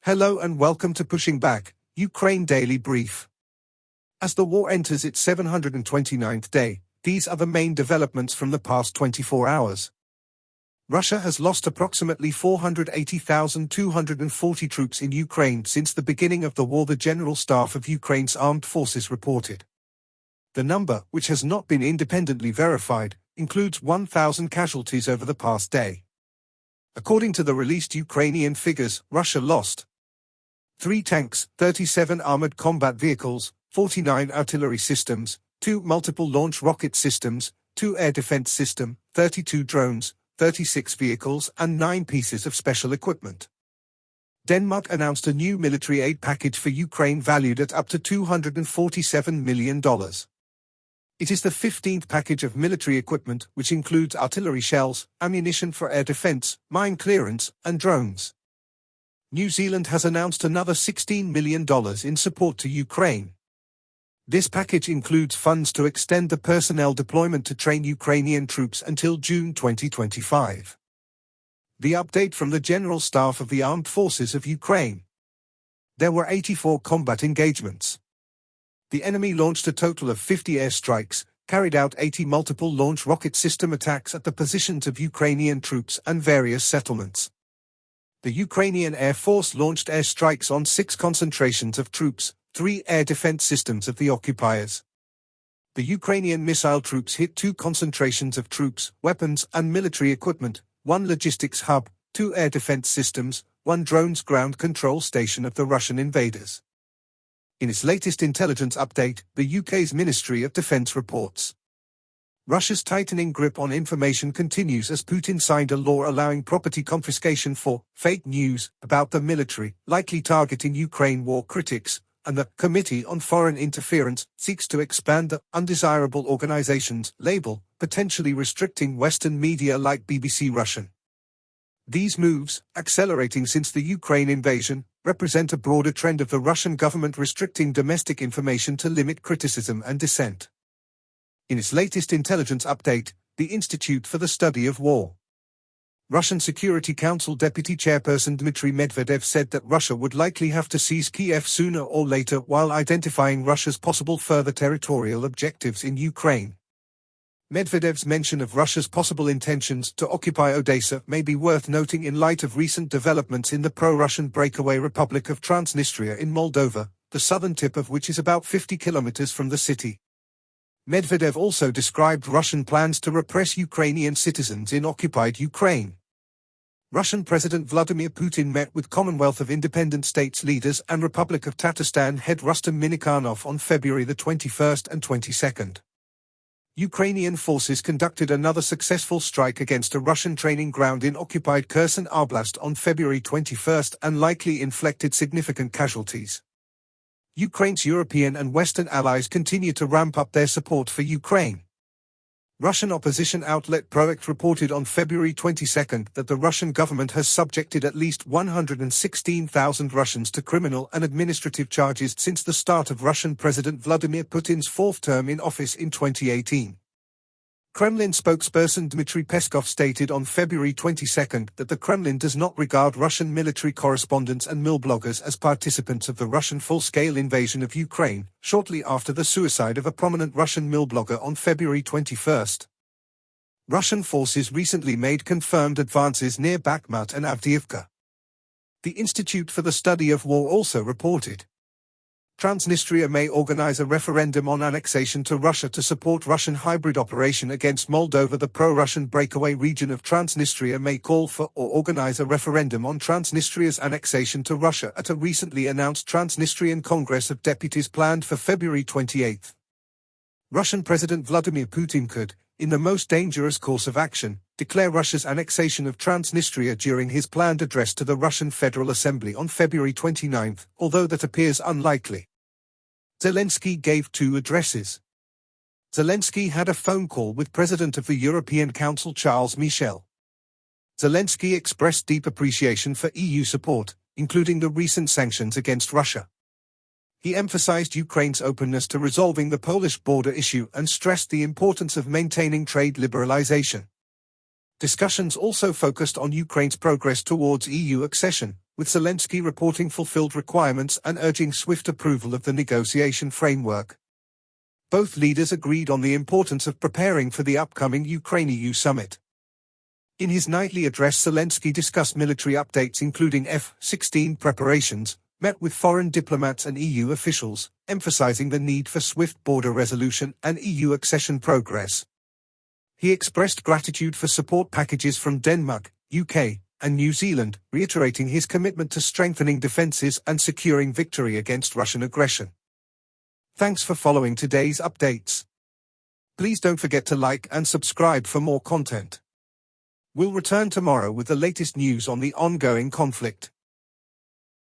Hello and welcome to Pushing Back, Ukraine Daily Brief. As the war enters its 729th day, these are the main developments from the past 24 hours. Russia has lost approximately 480,240 troops in Ukraine since the beginning of the war, the General Staff of Ukraine's armed forces reported. The number, which has not been independently verified, includes 1,000 casualties over the past day. According to the released Ukrainian figures, Russia lost 3 tanks, 37 armored combat vehicles, 49 artillery systems, 2 multiple launch rocket systems, 2 air defense systems, 32 drones, 36 vehicles and 9 pieces of special equipment. Denmark announced a new military aid package for Ukraine valued at up to $247 million. It is the 15th package of military equipment, which includes artillery shells, ammunition for air defense, mine clearance, and drones. New Zealand has announced another $16 million in support to Ukraine. This package includes funds to extend the personnel deployment to train Ukrainian troops until June 2025. The update from the General Staff of the Armed Forces of Ukraine. There were 84 combat engagements. The enemy launched a total of 50 airstrikes, carried out 80 multiple launch rocket system attacks at the positions of Ukrainian troops and various settlements. The Ukrainian Air Force launched airstrikes on 6 concentrations of troops, 3 air defense systems of the occupiers. The Ukrainian missile troops hit 2 concentrations of troops, weapons and military equipment, 1 logistics hub, 2 air defense systems, 1 drones ground control station of the Russian invaders. In its latest intelligence update, the UK's Ministry of Defence reports Russia's tightening grip on information continues as Putin signed a law allowing property confiscation for fake news about the military, likely targeting Ukraine war critics, and the Committee on Foreign Interference seeks to expand the undesirable organizations label, potentially restricting Western media like BBC Russian. These moves, accelerating since the Ukraine invasion, represent a broader trend of the Russian government restricting domestic information to limit criticism and dissent. In its latest intelligence update, the Institute for the Study of War. Russian Security Council Deputy Chairperson Dmitry Medvedev said that Russia would likely have to seize Kiev sooner or later while identifying Russia's possible further territorial objectives in Ukraine. Medvedev's mention of Russia's possible intentions to occupy Odessa may be worth noting in light of recent developments in the pro-Russian breakaway Republic of Transnistria in Moldova, the southern tip of which is about 50 kilometers from the city. Medvedev also described Russian plans to repress Ukrainian citizens in occupied Ukraine. Russian President Vladimir Putin met with Commonwealth of Independent States leaders and Republic of Tatarstan head Rustam Minnikhanov on February the 21st and 22nd. Ukrainian forces conducted another successful strike against a Russian training ground in occupied Kherson Oblast on February 21st and likely inflicted significant casualties. Ukraine's European and Western allies continue to ramp up their support for Ukraine. Russian opposition outlet Proekt reported on February 22 that the Russian government has subjected at least 116,000 Russians to criminal and administrative charges since the start of Russian President Vladimir Putin's 4th term in office in 2018. Kremlin spokesperson Dmitry Peskov stated on February 22 that the Kremlin does not regard Russian military correspondents and milbloggers as participants of the Russian full-scale invasion of Ukraine, shortly after the suicide of a prominent Russian milblogger on February 21. Russian forces recently made confirmed advances near Bakhmut and Avdiivka. The Institute for the Study of War also reported Transnistria may organize a referendum on annexation to Russia to support Russian hybrid operation against Moldova. The pro-Russian breakaway region of Transnistria may call for or organize a referendum on Transnistria's annexation to Russia at a recently announced Transnistrian Congress of Deputies planned for February 28. Russian President Vladimir Putin could, in the most dangerous course of action, declare Russia's annexation of Transnistria during his planned address to the Russian Federal Assembly on February 29, although that appears unlikely. Zelensky gave 2 addresses. Zelensky had a phone call with President of the European Council Charles Michel. Zelensky expressed deep appreciation for EU support, including the recent sanctions against Russia. He emphasized Ukraine's openness to resolving the Polish border issue and stressed the importance of maintaining trade liberalization. Discussions also focused on Ukraine's progress towards EU accession, with Zelensky reporting fulfilled requirements and urging swift approval of the negotiation framework. Both leaders agreed on the importance of preparing for the upcoming Ukraine-EU summit. In his nightly address, Zelensky discussed military updates including F-16 preparations, met with foreign diplomats and EU officials, emphasizing the need for swift border resolution and EU accession progress. He expressed gratitude for support packages from Denmark, UK, and New Zealand, reiterating his commitment to strengthening defenses and securing victory against Russian aggression. Thanks for following today's updates. Please don't forget to like and subscribe for more content. We'll return tomorrow with the latest news on the ongoing conflict.